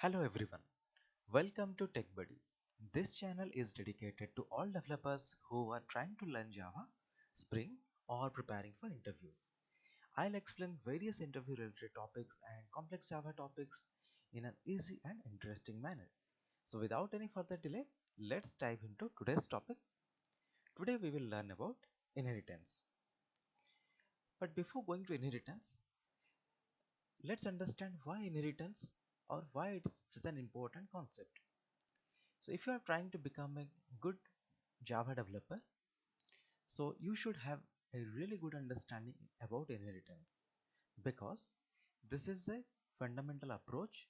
Hello everyone, welcome to TechBuddy. This channel is dedicated to all developers who are trying to learn Java, Spring, or preparing for interviews. I'll explain various interview related topics and complex Java topics in an easy and interesting manner. So without any further delay, let's dive into today's topic. Today we will learn about inheritance. But before going to inheritance, let's understand why inheritance or why it's such an important concept. So if you are trying to become a good Java developer, so you should have a really good understanding about inheritance, because this is a fundamental approach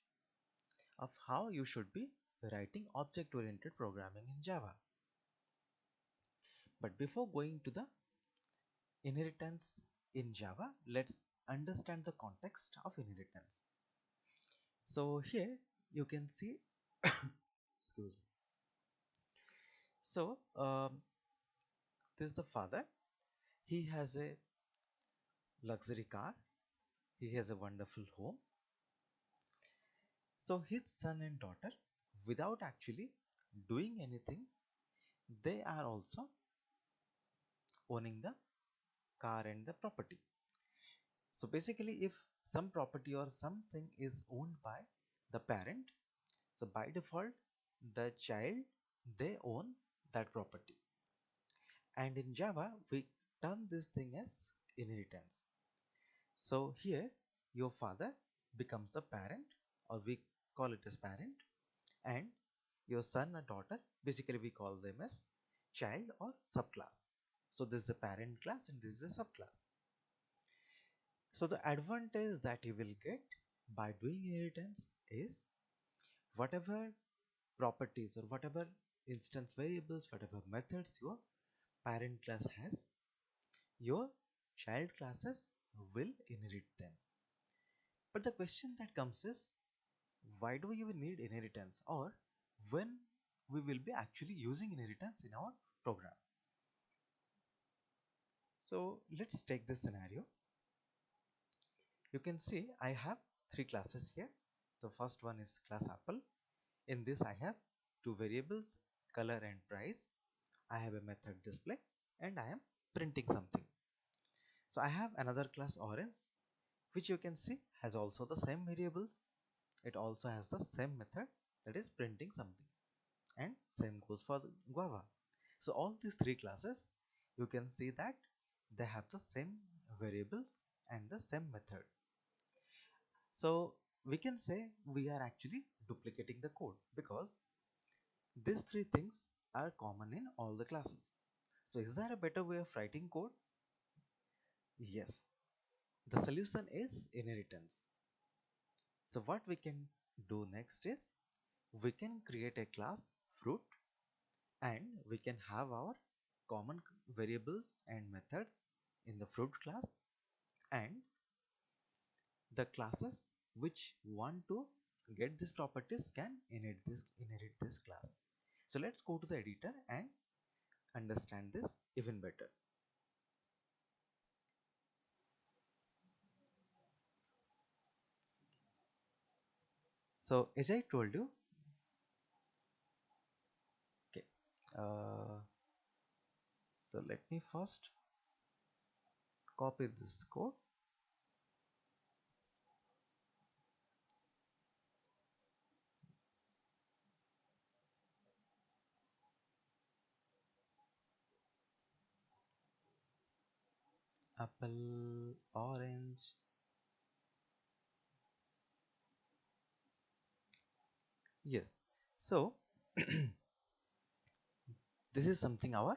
of how you should be writing object-oriented programming in Java. But before going to the inheritance in Java, let's understand the context of inheritance. So here you can see, excuse me. So this is the father. He has a luxury car. He has a wonderful home. So his son and daughter, without actually doing anything, they are also owning the car and the property. So basically, if some property or something is owned by the parent, so by default, the child, they own that property. And in Java, we term this thing as inheritance. So here, your father becomes the parent, or we call it as parent, and your son or daughter, basically we call them as child or subclass. So this is a parent class and this is a subclass. So the advantage that you will get by doing inheritance is whatever properties or whatever instance variables, whatever methods your parent class has, your child classes will inherit them. But the question that comes is, why do we even need inheritance, or when we will be actually using inheritance in our program? So let's take this scenario. You can see I have three classes here. The first one is class Apple. In this I have two variables, color and price. I have a method display and I am printing something. So I have another class Orange, which you can see has also the same variables. It also has the same method, that is printing something, and same goes for the Guava. So all these three classes, you can see that they have the same variables and the same method. So we can say we are actually duplicating the code, because these three things are common in all the classes. So is there a better way of writing code? Yes. The solution is inheritance. So what we can do next is we can create a class fruit, and we can have our common variables and methods in the fruit class, and the classes which want to get these properties can inherit this class. So let's go to the editor and understand this even better. So as I told you, okay, uh, so let me first copy this code. Apple, orange. Yes. So this is something our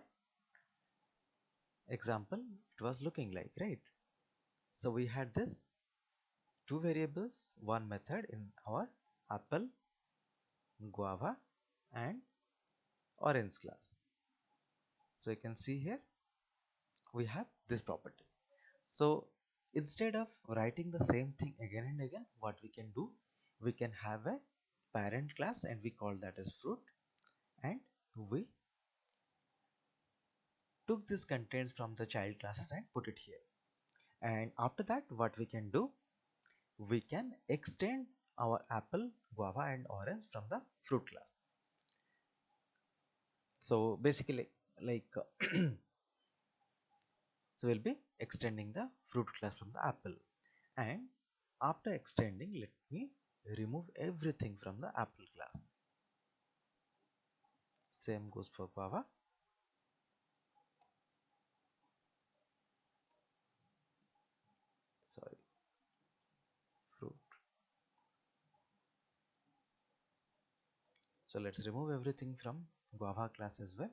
example it was looking like, right? So we had this two variables, one method in our Apple, Guava, and Orange class. So you can see here we have this property. So instead of writing the same thing again and again, what we can do, we can have a parent class and we call that as fruit, and we took this contents from the child classes and put it here. And after that, what we can do, we can extend our apple, guava and orange from the fruit class. So basically like so we'll be extending the fruit class from the apple, and after extending, let me remove everything from the apple class. Same goes for guava. Sorry, fruit. So let's remove everything from guava class as well,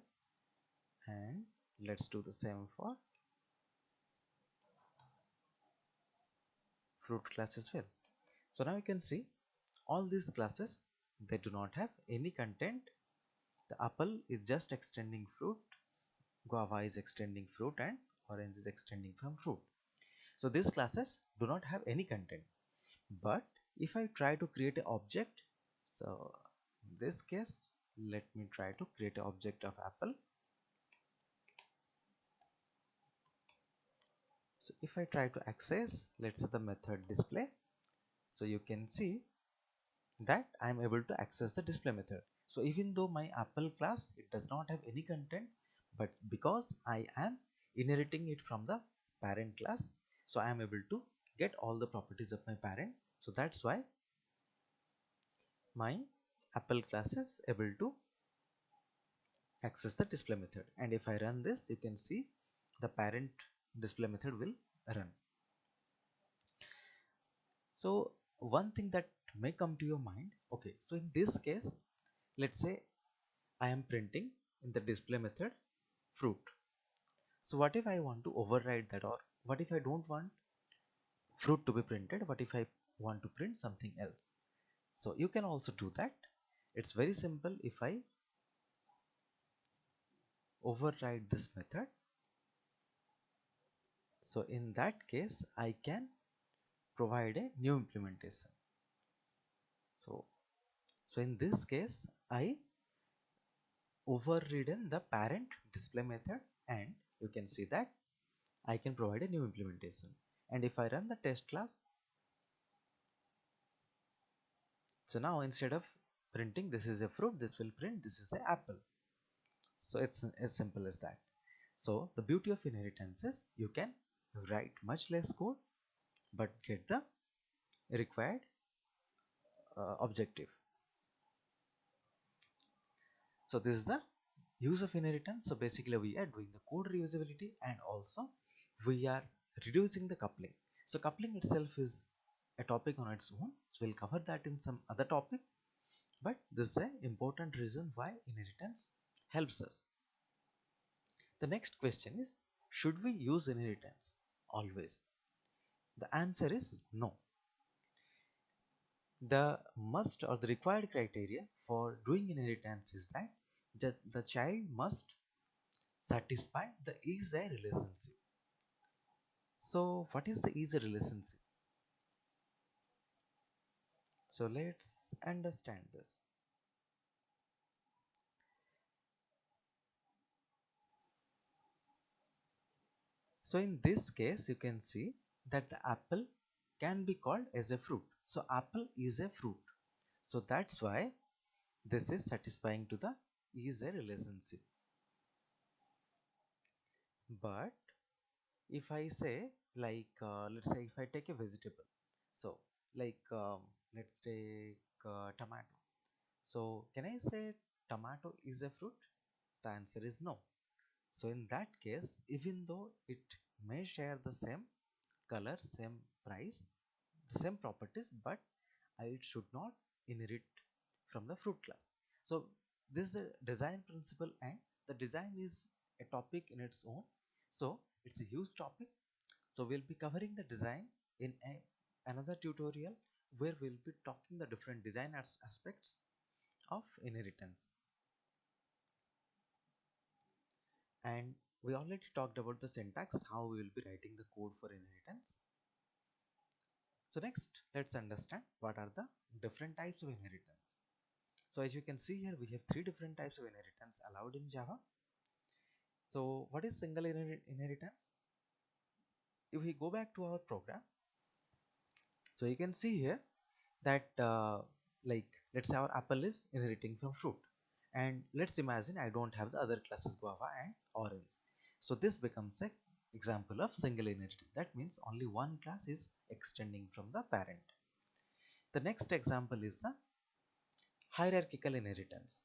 and let's do the same for fruit class as well. So now you can see all these classes, they do not have any content. The apple is just extending fruit, guava is extending fruit, and orange is extending from fruit. So these classes do not have any content. But if I try to create an object, so in this case, let me try to create an object of apple. So if I try to access, let's say the method display, so you can see that I am able to access the display method. So even though my apple class, it does not have any content, but because I am inheriting it from the parent class, so I am able to get all the properties of my parent. So that's why my apple class is able to access the display method. And if I run this, you can see the parent display method will run. So one thing that may come to your mind, okay, so in this case, let's say I am printing in the display method fruit. So what if I want to override that, or what if I don't want fruit to be printed? What if I want to print something else? So you can also do that. It's very simple. If I override this method, so in that case I can provide a new implementation. So in this case I overridden the parent display method, and you can see that I can provide a new implementation. And if I run the test class, so now instead of printing this is a fruit, this will print this is an apple. So it's as simple as that. So the beauty of inheritance is you can write much less code but get the required objective. So this is the use of inheritance. So basically we are doing the code reusability, and also we are reducing the coupling. So coupling itself is a topic on its own, so we'll cover that in some other topic, but this is an important reason why inheritance helps us. The next question is, should we use inheritance always? The answer is no. The must or the required criteria for doing inheritance is that the child must satisfy the is a relationship. So what is the is a relationship? So let's understand this. So in this case, you can see that the apple can be called as a fruit. So apple is a fruit. So that's why this is satisfying to the is a relationship. But if I say like let's say if I take a vegetable, so like let's take tomato. So can I say tomato is a fruit? The answer is no. So in that case, even though it may share the same color, same price, the same properties, but it should not inherit from the fruit class. So this is a design principle, and the design is a topic in its own. So it's a huge topic. So we'll be covering the design in another tutorial, where we'll be talking the different design aspects of inheritance. And we already talked about the syntax, how we will be writing the code for inheritance. So next, let's understand what are the different types of inheritance. So as you can see here, we have three different types of inheritance allowed in Java. So what is single inheritance? If we go back to our program, so you can see here that like let's say our apple is inheriting from fruit, and let's imagine I don't have the other classes guava and orange. So this becomes a example of single inheritance. That means only one class is extending from the parent. The next example is the hierarchical inheritance.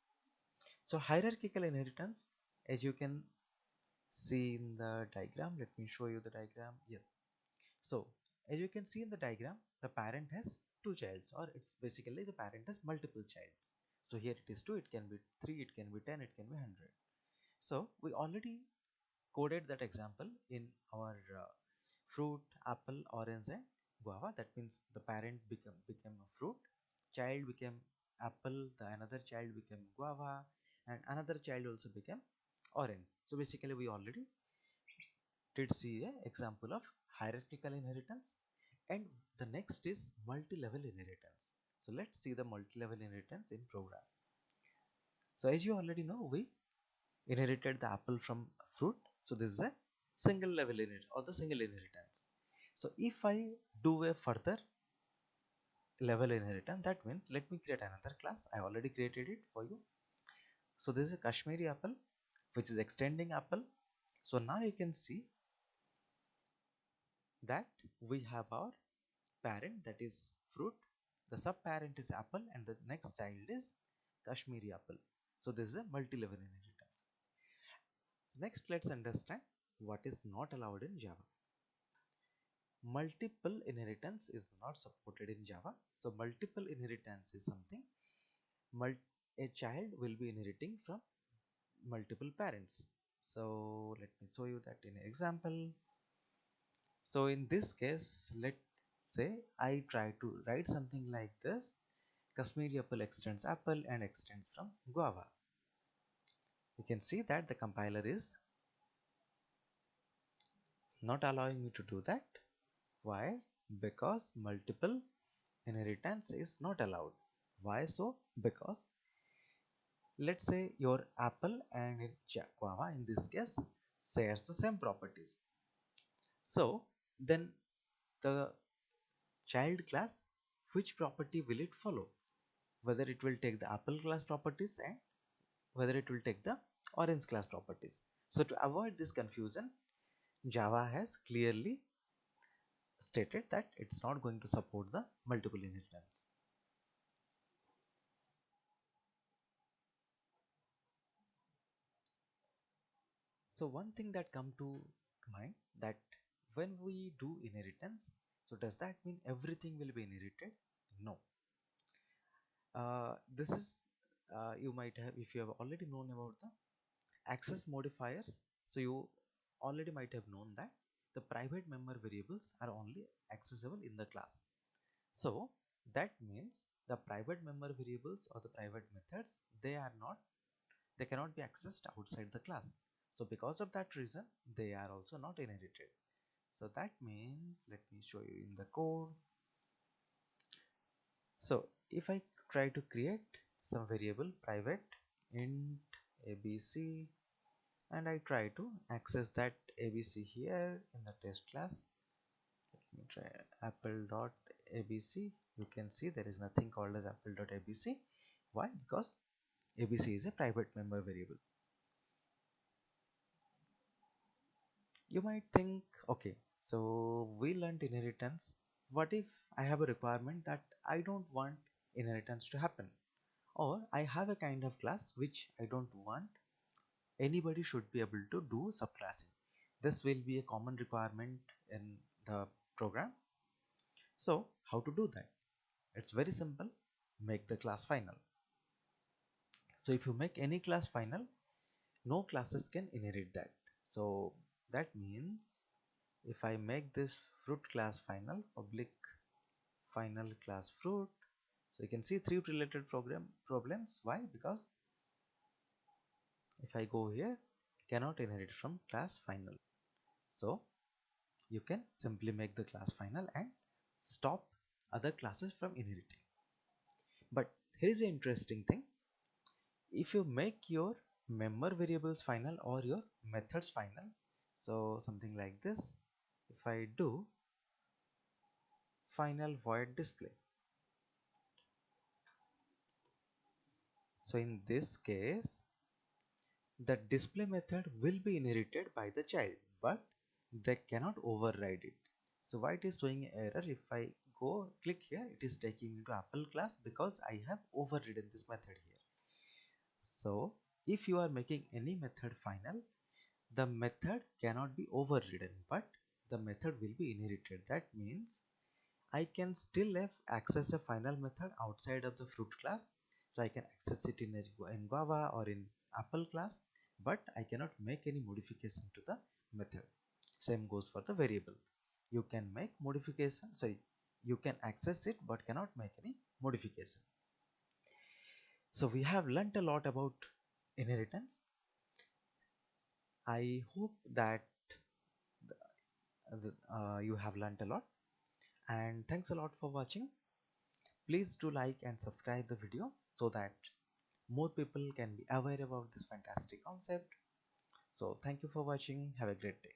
So hierarchical inheritance, as you can see in the diagram, let me show you the diagram. Yes. So as you can see in the diagram, the parent has two childs, or it's basically the parent has multiple childs. So here it is 2, it can be 3, it can be 10, it can be 100. So we already coded that example in our fruit, apple, orange and guava. That means the parent became a fruit, child became apple, the another child became guava, and another child also became orange. So basically we already did see a example of hierarchical inheritance. And the next is multi-level inheritance. So let's see the multi-level inheritance in program. So as you already know, we inherited the apple from fruit. So this is a single level inheritance or the single inheritance. So if I do a further level inheritance, that means let me create another class. I already created it for you. So this is a Kashmiri apple, which is extending apple. So now you can see that we have our parent, that is fruit, the sub parent is apple, and the next child is Kashmiri apple. So this is a multi-level inheritance. So next let's understand what is not allowed in Java. Multiple inheritance is not supported in Java. So multiple inheritance is something a child will be inheriting from multiple parents. So let me show you that in an example. So in this case, let's say I try to write something like this: Kashmiri apple extends apple and extends from guava. You can see that the compiler is not allowing me to do that. Why? Because multiple inheritance is not allowed. Why so? Because let's say your apple and guava in this case shares the same properties. So then the child class, which property will it follow? Whether it will take the apple class properties and whether it will take the orange class properties. So to avoid this confusion, Java has clearly stated that it's not going to support the multiple inheritance. So one thing that come to mind, that when we do inheritance, so does that mean everything will be inherited? No. This is you might have, if you have already known about the access modifiers, so you already might have known that the private member variables are only accessible in the class. So that means the private member variables or the private methods, they cannot be accessed outside the class. So because of that reason, they are also not inherited. So that means, let me show you in the code. So if I try to create some variable private int abc, and I try to access that abc here in the test class, let me try apple.abc. You can see there is nothing called as apple.abc. Why? Because abc is a private member variable. You might think, okay, so we learned inheritance. What if I have a requirement that I don't want inheritance to happen? Or I have a kind of class which I don't want anybody should be able to do subclassing. This will be a common requirement in the program. So how to do that? It's very simple. Make the class final. So if you make any class final, no classes can inherit that. So that means if I make this fruit class final, public final class fruit, so you can see three related problems. Why? Because if I go here, cannot inherit from class final. So you can simply make the class final and stop other classes from inheriting. But here is the interesting thing: if you make your member variables final or your methods final, so something like this, if I do final void display, So in this case, the display method will be inherited by the child, but they cannot override it. So why it is showing error? If I go click here, it is taking me to Apple class because I have overridden this method here. So if you are making any method final, the method cannot be overridden, but the method will be inherited. That means I can still have access a final method outside of the fruit class. So I can access it in Guava or in Apple class, but I cannot make any modification to the method. Same goes for the variable. You can make modification, sorry, you can access it but cannot make any modification. So we have learnt a lot about inheritance. I hope that you have learnt a lot, and thanks a lot for watching. Please do like and subscribe the video so that more people can be aware about this fantastic concept. So thank you for watching. Have a great day.